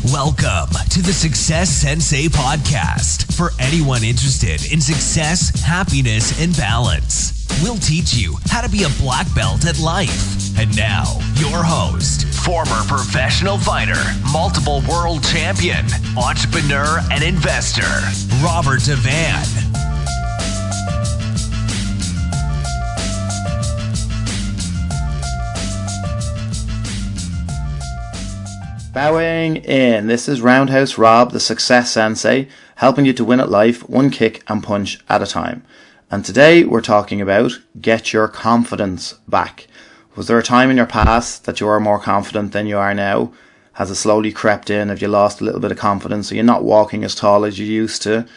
Welcome to the Success Sensei podcast for anyone interested in success, happiness, and balance. We'll teach you how to be a black belt at life. And now, your host, former professional fighter, multiple world champion, entrepreneur, and investor, Robert Devan. Bowing in. This is Roundhouse Rob, the Success Sensei, helping you to win at life one kick and punch at a time. And today we're talking about get your confidence back. Was there a time in your past that you were more confident than you are now? Has it slowly crept in? Have you lost a little bit of confidence? Are you not walking as tall as you used to?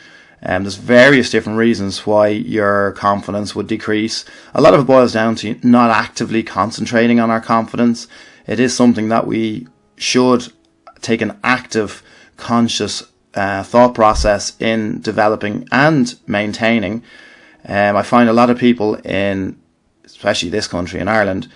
There's various different reasons why your confidence would decrease. A lot of it boils down to not actively concentrating on our confidence. It is something that we should take an active, conscious thought process in developing and maintaining. I find a lot of people in, especially this country, in Ireland,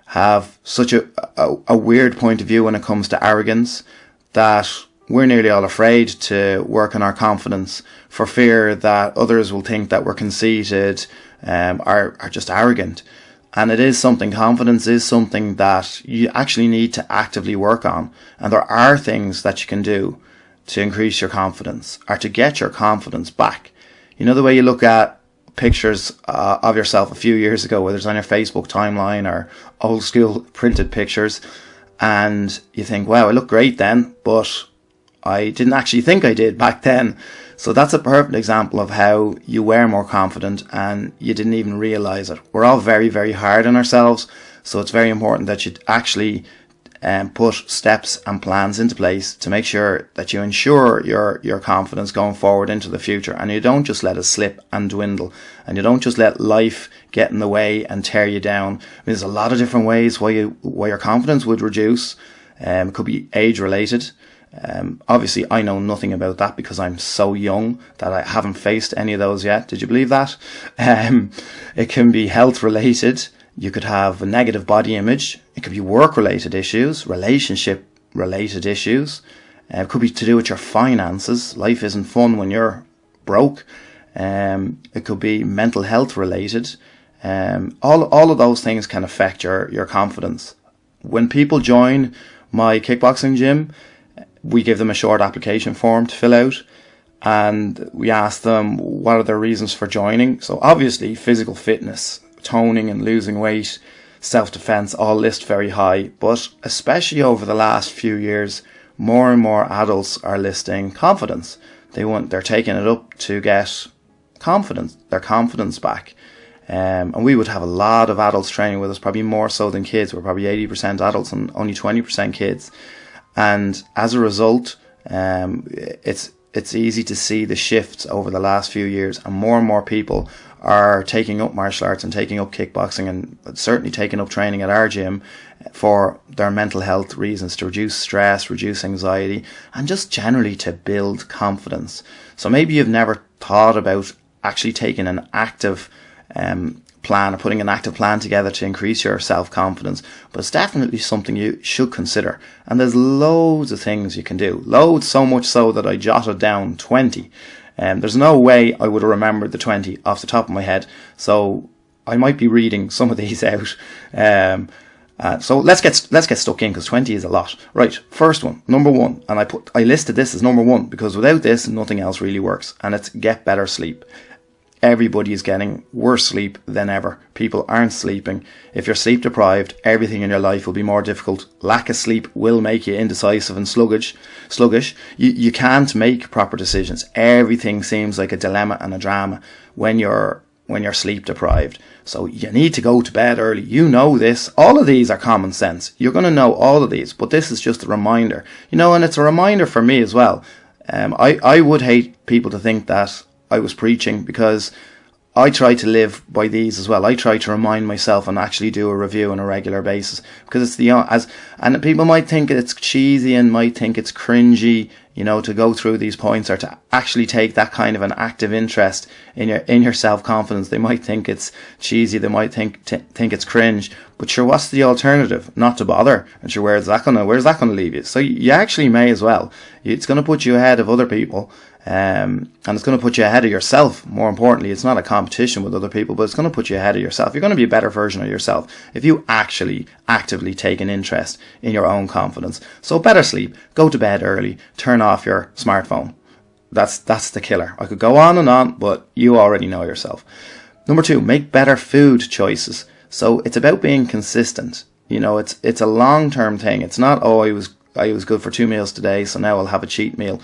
have such a weird point of view when it comes to arrogance that we're nearly all afraid to work on our confidence for fear that others will think that we're conceited, are just arrogant. And it is something, confidence is something that you actually need to actively work on. And there are things that you can do to increase your confidence or to get your confidence back. You know, the way you look at pictures of yourself a few years ago, whether it's on your Facebook timeline or old school printed pictures, and you think, wow, I look great then, but I didn't actually think I did back then. So that's a perfect example of how you were more confident and you didn't even realize it. We're all very, very hard on ourselves. So it's very important that you actually put steps and plans into place to make sure that you ensure your confidence going forward into the future. And you don't just let it slip and dwindle. And you don't just let life get in the way and tear you down. I mean, there's a lot of different ways why your confidence would reduce. It could be age related. Obviously I know nothing about that because I'm so young that I haven't faced any of those yet. Did you believe that? It can be health related. You could have a negative body image. It could be work related issues, relationship related issues. It could be to do with your finances. Life isn't fun when you're broke. It could be mental health related. All of those things can affect your confidence. When people join my kickboxing gym, we give them a short application form to fill out and we ask them what are their reasons for joining. So obviously physical fitness, toning and losing weight, self-defense all list very high, but especially over the last few years, more and more adults are listing confidence. They're taking it up to get their confidence back. And we would have a lot of adults training with us, probably more so than kids. We're probably 80% adults and only 20% kids. And as a result, it's easy to see the shifts over the last few years, and more people are taking up martial arts and taking up kickboxing and certainly taking up training at our gym for their mental health reasons, to reduce stress, reduce anxiety, and just generally to build confidence. So maybe you've never thought about actually taking an active plan or putting an active plan together to increase your self-confidence, but it's definitely something you should consider. And there's loads of things you can do, loads, so much so that I jotted down 20. There's no way I would have remembered the 20 off the top of my head, so I might be reading some of these out. So let's get stuck in, because 20 is a lot. Right, first one, number one, and I listed this as number one because without this nothing else really works, and it's get better sleep. Everybody is getting worse sleep than ever. People aren't sleeping. If you're sleep deprived, everything in your life will be more difficult. Lack of sleep will make you indecisive and sluggish. You can't make proper decisions. Everything seems like a dilemma and a drama when you're sleep deprived. So you need to go to bed early. You know this. All of these are common sense. You're going to know all of these, but this is just a reminder. And it's a reminder for me as well. I would hate people to think that I was preaching, because I try to live by these as well. I try to remind myself and actually do a review on a regular basis, because it's and people might think it's cheesy and might think it's cringy. to go through these points, or to actually take that kind of an active interest in your self-confidence. They might think it's cheesy, they might think it's cringe, but sure, what's the alternative? Not to bother. And sure, where's that gonna leave you? So you actually may as well. It's going to put you ahead of other people, and it's going to put you ahead of yourself. More importantly, it's not a competition with other people, but it's going to put you ahead of yourself. You're going to be a better version of yourself if you actually actively take an interest in your own confidence. So better sleep, go to bed early, turn off your smartphone. That's the killer. I could go on, but you already know yourself. Number 2, make better food choices. So it's about being consistent. It's a long-term thing. It's not, I was good for 2 meals today, so now I'll have a cheat meal.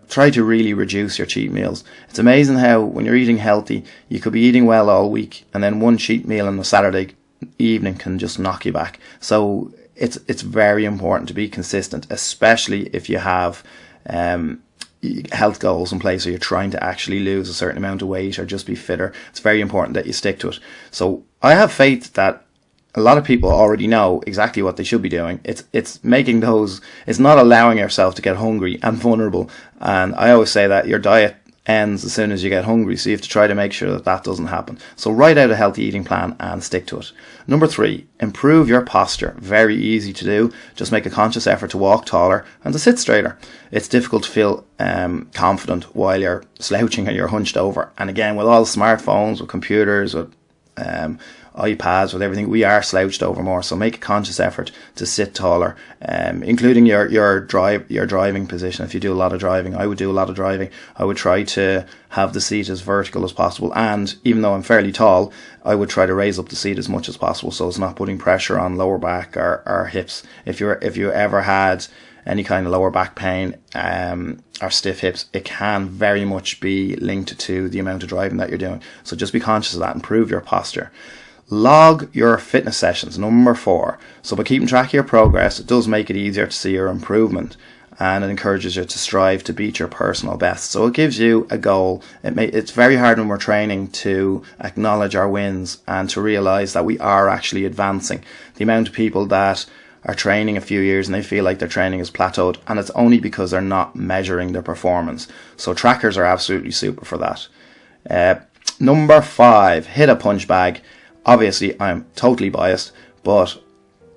Try to really reduce your cheat meals. It's amazing how when you're eating healthy, you could be eating well all week, and then one cheat meal on a Saturday evening can just knock you back. So it's very important to be consistent, especially if you have health goals in place, or you're trying to actually lose a certain amount of weight or just be fitter. It's very important that you stick to it. So I have faith that a lot of people already know exactly what they should be doing. It's making those, it's not allowing yourself to get hungry and vulnerable. And I always say that your diet ends as soon as you get hungry, so you have to try to make sure that doesn't happen. So write out a healthy eating plan and stick to it. Number 3, improve your posture. Very easy to do. Just make a conscious effort to walk taller and to sit straighter. It's difficult to feel confident while you're slouching and you're hunched over. And again, with all smartphones, with computers, with iPads, with everything, we are slouched over more. So make a conscious effort to sit taller, including your driving position. If you do a lot of driving, I would do a lot of driving, I would try to have the seat as vertical as possible. And even though I'm fairly tall, I would try to raise up the seat as much as possible, so it's not putting pressure on lower back or hips. If you ever had any kind of lower back pain or stiff hips, it can very much be linked to the amount of driving that you're doing. So just be conscious of that. Improve your posture. Log your fitness sessions. Number 4. So by keeping track of your progress, it does make it easier to see your improvement, and it encourages you to strive to beat your personal best. So it gives you a goal. It's very hard when we're training to acknowledge our wins and to realize that we are actually advancing. The amount of people that are training a few years and they feel like their training is plateaued, and it's only because they're not measuring their performance. So trackers are absolutely super for that. Number 5, hit a punch bag. Obviously, I'm totally biased, but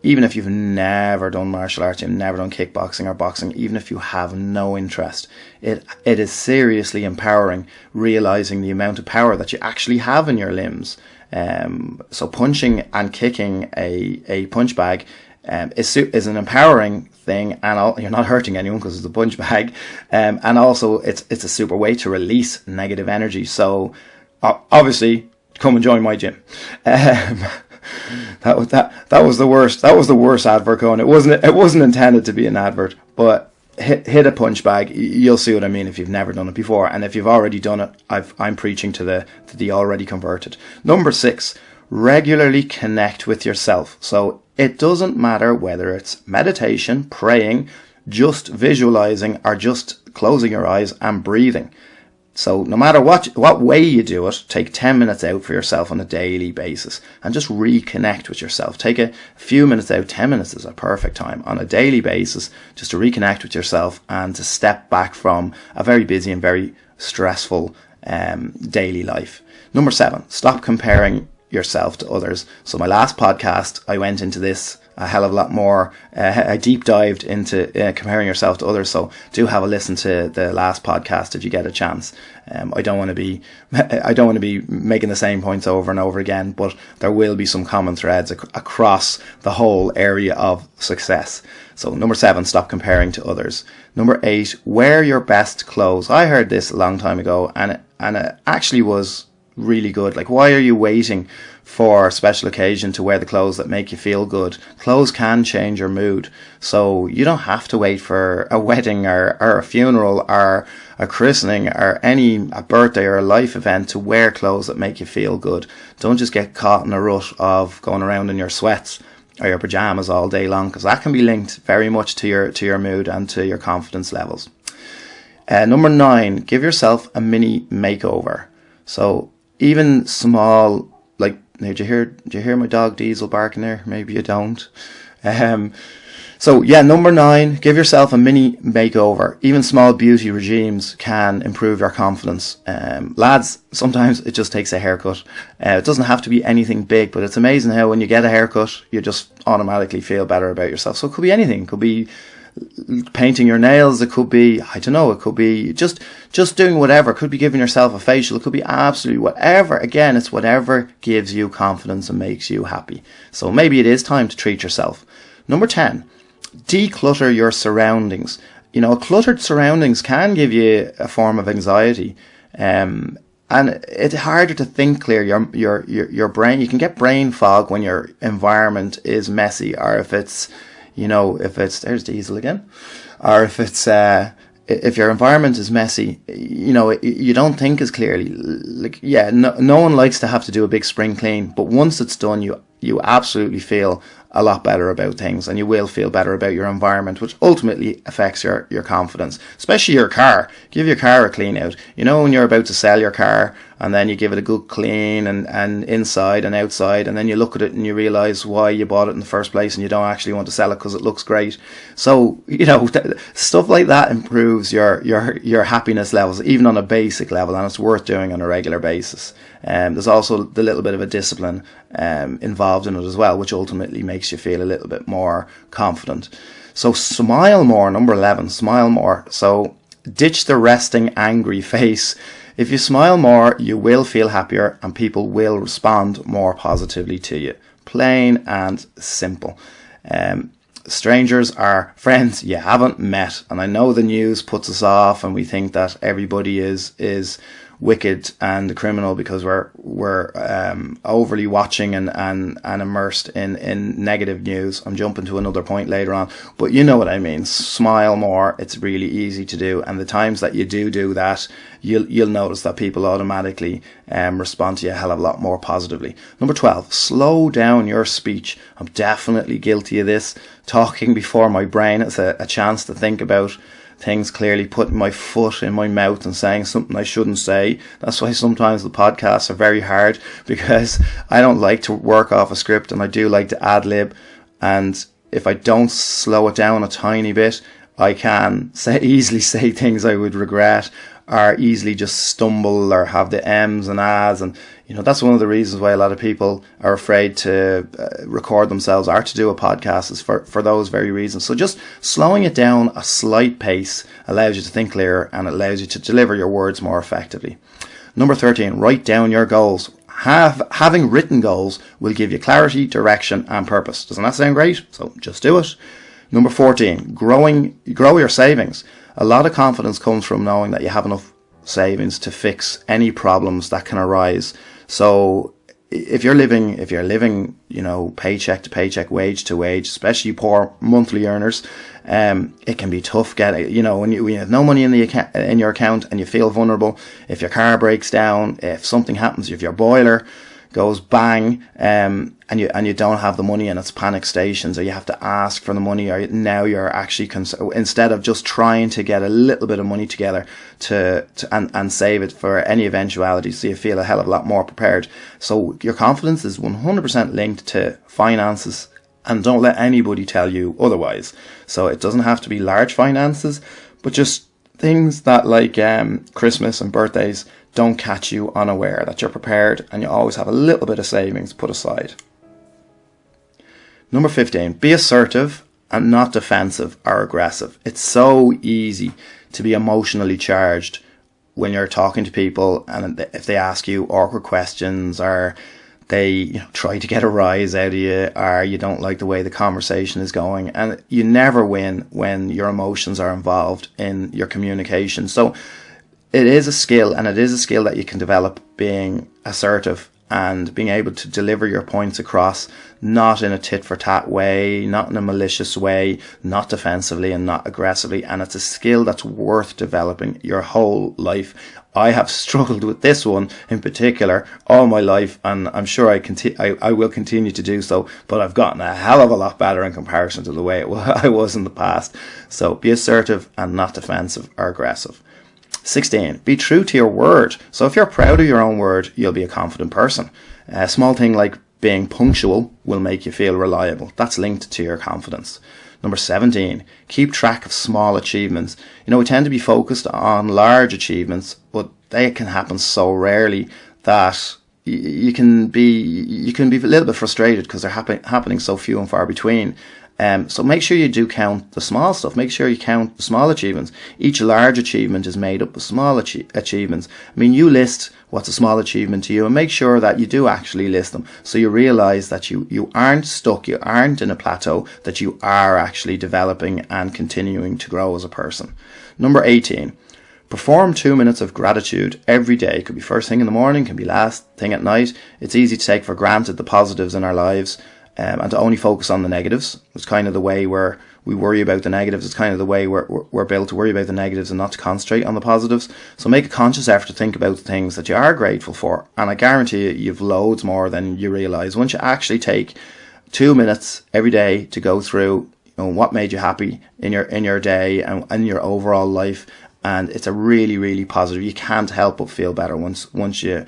even if you've never done martial arts, you've never done kickboxing or boxing, even if you have no interest, it is seriously empowering, realizing the amount of power that you actually have in your limbs. So punching and kicking a punch bag is an empowering thing, and you're not hurting anyone because it's a punch bag, and also it's a super way to release negative energy. So obviously, come and join my gym. That was the worst. That was the worst advert going. It wasn't intended to be an advert, but hit a punch bag. You'll see what I mean if you've never done it before, and if you've already done it, I'm preaching to the already converted. Number 6, regularly connect with yourself. So it doesn't matter whether it's meditation, praying, just visualizing, or just closing your eyes and breathing. So no matter what way you do it, take 10 minutes out for yourself on a daily basis and just reconnect with yourself. Take a few minutes out. 10 minutes is a perfect time on a daily basis just to reconnect with yourself and to step back from a very busy and very stressful daily life. Number 7, stop comparing yourself to others. So my last podcast, I went into this a hell of a lot more. I deep dived into comparing yourself to others. So do have a listen to the last podcast if you get a chance. I don't want to be making the same points over and over again, but there will be some common threads across the whole area of success. So number 7, stop comparing to others. Number 8, wear your best clothes. I heard this a long time ago, and it actually was really good. Like, why are you waiting for a special occasion to wear the clothes that make you feel good? Clothes can change your mood, so you don't have to wait for a wedding or a funeral or a christening or a birthday or a life event to wear clothes that make you feel good. Don't just get caught in a rut of going around in your sweats or your pajamas all day long, because that can be linked very much to your mood and to your confidence levels. Number 9, give yourself a mini makeover. So even small, like, did you hear my dog Diesel barking there? Maybe you don't. So yeah, number 9, give yourself a mini makeover. Even small beauty regimes can improve your confidence. Lads, sometimes it just takes a haircut. It doesn't have to be anything big, but it's amazing how when you get a haircut, you just automatically feel better about yourself. So it could be anything. It could be painting your nails. It could be, I don't know, it could be just doing whatever. It could be giving yourself a facial. It could be absolutely whatever. Again, it's whatever gives you confidence and makes you happy. So maybe it is time to treat yourself. Number 10. Declutter your surroundings. Cluttered surroundings can give you a form of anxiety, and it's harder to think clear. Your brain, you can get brain fog when your environment is messy, or if it's there's Diesel again, or if your environment is messy, you don't think as clearly. No one likes to have to do a big spring clean, but once it's done, you absolutely feel a lot better about things, and you will feel better about your environment, which ultimately affects your confidence, especially your car. Give your car a clean out. When you're about to sell your car, and then you give it a good clean and inside and outside, and then you look at it and you realize why you bought it in the first place, and you don't actually want to sell it because it looks great. So stuff like that improves your happiness levels, even on a basic level, and it's worth doing on a regular basis. There's also the little bit of a discipline involved in it as well, which ultimately makes you feel a little bit more confident. So smile more. Number 11, smile more. So ditch the resting angry face. If you smile more, you will feel happier, and people will respond more positively to you. Plain and simple. Strangers are friends you haven't met, and I know the news puts us off, and we think that everybody is wicked and a criminal because we're overly watching and immersed in negative news. I'm jumping to another point later on, but you know what I mean. Smile more. It's really easy to do, and the times that you do that, you'll notice that people automatically respond to you a hell of a lot more positively. Number 12, slow down your speech. I'm definitely guilty of this. Talking before my brain has a chance to think about things clearly, putting my foot in my mouth and saying something I shouldn't say. That's why sometimes the podcasts are very hard, because I don't like to work off a script, and I do like to ad-lib, and if I don't slow it down a tiny bit, I can easily say things I would regret, or easily just stumble or have the M's and A's, and that's one of the reasons why a lot of people are afraid to record themselves or to do a podcast, is for those very reasons. So just slowing it down a slight pace allows you to think clearer, and it allows you to deliver your words more effectively. Number 13, write down your goals. Having written goals will give you clarity, direction, and purpose. Doesn't that sound great? So just do it. Number 14, grow your savings. A lot of confidence comes from knowing that you have enough savings to fix any problems that can arise. So if you're living, paycheck to paycheck, wage to wage, especially poor monthly earners, it can be tough getting, when you have no money in your account and you feel vulnerable. If your car breaks down, if something happens, if your boiler goes bang, and you don't have the money, and it's panic stations, or you have to ask for the money, or now you're actually instead of just trying to get a little bit of money together and save it for any eventuality, so you feel a hell of a lot more prepared. So your confidence is 100% linked to finances, and don't let anybody tell you otherwise. So it doesn't have to be large finances, but just things that like Christmas and birthdays don't catch you unaware, that you're prepared and you always have a little bit of savings put aside. Number 15, be assertive and not defensive or aggressive. It's so easy to be emotionally charged when you're talking to people, and if they ask you awkward questions, or they try to get a rise out of you, or you don't like the way the conversation is going, and you never win when your emotions are involved in your communication. So it is a skill, and it is a skill that you can develop, being assertive and being able to deliver your points across, not in a tit-for-tat way, not in a malicious way, not defensively and not aggressively. And it's a skill that's worth developing your whole life. I have struggled with this one in particular all my life, and I'm sure I will continue to do so, but I've gotten a hell of a lot better in comparison to the way I was in the past. So be assertive and not defensive or aggressive. 16, be true to your word. So if you're proud of your own word, you'll be a confident person. A small thing like being punctual will make you feel reliable. That's linked to your confidence. Number 17, keep track of small achievements. We tend to be focused on large achievements, but they can happen so rarely that you can be a little bit frustrated because they're happening so few and far between. So make sure you do count the small stuff. Make sure you count the small achievements. Each large achievement is made up of small achievements. You list what's a small achievement to you, and make sure that you do actually list them, so you realize that you aren't stuck, you aren't in a plateau, that you are actually developing and continuing to grow as a person. Number 18, perform 2 minutes of gratitude every day. It could be first thing in the morning, can be last thing at night. It's easy to take for granted the positives in our lives, and to only focus on the negatives. It's kind of the way where we worry about the negatives. It's kind of the way we're built to worry about the negatives and not to concentrate on the positives. So make a conscious effort to think about the things that you are grateful for. And I guarantee you've loads more than you realise. Once you actually take 2 minutes every day to go through what made you happy in your day and your overall life, and it's a really, really positive. You can't help but feel better once you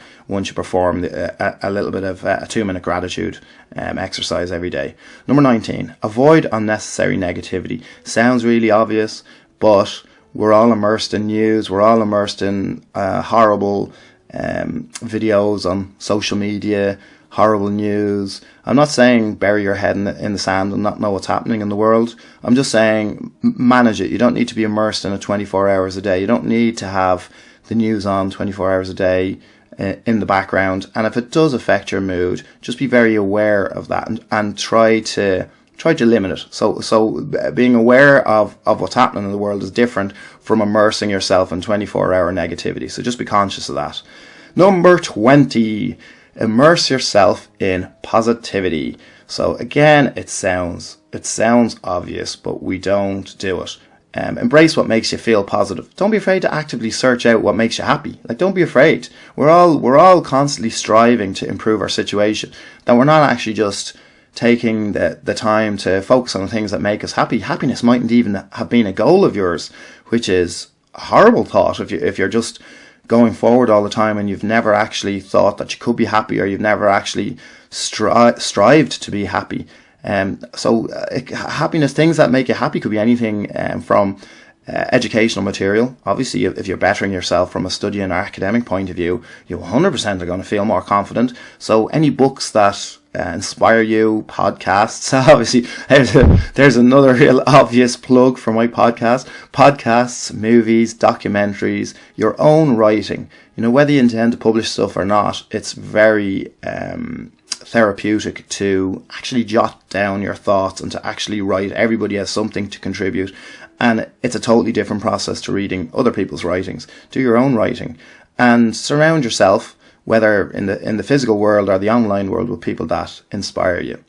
perform a little bit of a 2 minute gratitude exercise every day. Number 19, avoid unnecessary negativity. Sounds really obvious, but we're all immersed in news. We're all immersed in horrible videos on social media, horrible news. I'm not saying bury your head in the sand and not know what's happening in the world. I'm just saying manage it. You don't need to be immersed in it 24 hours a day. You don't need to have the news on 24 hours a day in the background. And if it does affect your mood, just be very aware of that and try to limit it. So being aware of what's happening in the world is different from immersing yourself in 24-hour negativity. So just be conscious of that. Number 20, immerse yourself in positivity. So again, it sounds obvious, but we don't do it. Embrace what makes you feel positive. Don't be afraid to actively search out what makes you happy. Don't be afraid. We're all constantly striving to improve our situation. That we're not actually just taking the time to focus on the things that make us happy. Happiness mightn't even have been a goal of yours, which is a horrible thought if you're just going forward all the time and you've never actually thought that you could be happy, or you've never actually strived to be happy. Happiness, things that make you happy, could be anything from educational material. Obviously, if you're bettering yourself from a study and academic point of view, you 100% are going to feel more confident. So any books that inspire you, podcasts. Obviously, there's another real obvious plug for my podcast. Podcasts, movies, documentaries, your own writing. Whether you intend to publish stuff or not, it's very therapeutic to actually jot down your thoughts and to actually write. Everybody has something to contribute, and it's a totally different process to reading other people's writings. Do your own writing and surround yourself, whether in the physical world or the online world, with people that inspire you.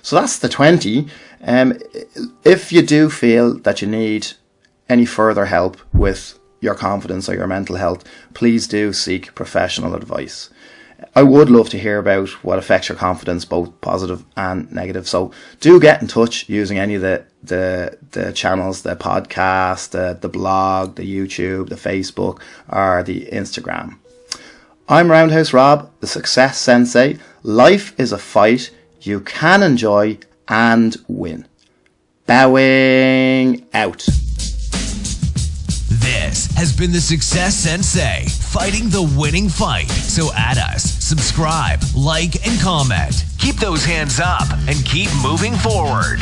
So that's the 20. If you do feel that you need any further help with your confidence or your mental health, please do seek professional advice. I would love to hear about what affects your confidence, both positive and negative. So do get in touch using any of the channels, the podcast, the blog, the YouTube, the Facebook, or the Instagram. I'm Roundhouse Rob, the Success Sensei. Life is a fight you can enjoy and win. Bowing out. This has been the Success Sensei, fighting the winning fight. So add us, subscribe, like, and comment. Keep those hands up and keep moving forward.